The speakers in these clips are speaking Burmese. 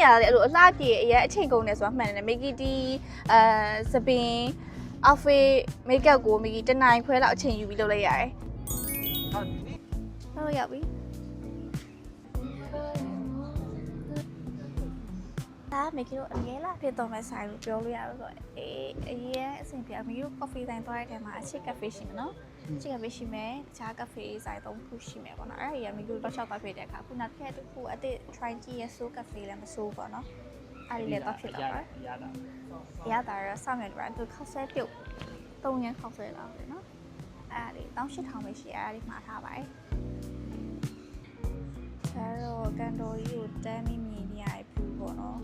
ရတယ်အဲ့လိုအလှပြေအရင်အချိန်ကုန်နေဆိုတာမှန်တယ်မိကီတီစပင်အောက်ဖေးမိတ်ကပ်ကိုမိကီတနိုင်ခွဲလောက်အချိန်ယူပြီးလုပ်လိုက်ရတယ်ဟုတ်ရောက်ပြီဒါမိကီတို့အငဲလာဖြစ်တော့မဲ့ဆိုင်လို့ပြောလို့ရလို့ဆိုအေးအရင်အဆင်ပြေမိကီတို့ coffee ဆိုင်သွားတဲ့ထဲမှာအချစ် cafe ရှိမယ်နော်အချစ် cafe ရှိမယ်တခြား cafe ဆိုင်3ခုရှိမယ်ပေါ့နော်အဲ့ဒါကြီးမိကီတို့တော့6သွားဖြစ်တဲ့အခါခုနောက်တစ်ခုအသစ် try ကြည့်ရဆို cafe လည်းမဆိုးပေါ့နော်အဲ့ဒီလည်းတော့ဖြစ်တော့ပါရတာရဆောင်းရတာသူခောက်ဆဲပြုတ်3ရန်ခောက်ဆဲလာတယ်နော်အဲ့ဒီ18000ပဲရှိအဲ့ဒီမှာထားပါတယ်ဒါတော့ကန်တော်ကြီးကိုတန်းမိမြင်နေရပြီပေါ့နော်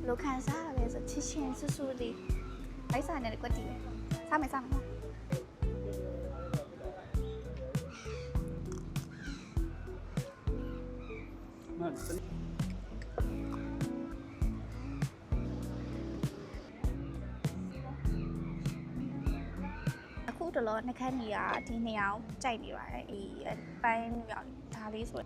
လိုခံစားရလဲဆိုချစ်ချင်းဆူဆူလေးအိုက်ဆိုင်နဲ့ကွက်တီးစားမယ်အခုတလောနှခမ်းကြီးကဒီနှစ်ယောက်ကြိုက်နေပါတယ်အေးပိုင်းမျိုးဒါလေးဆို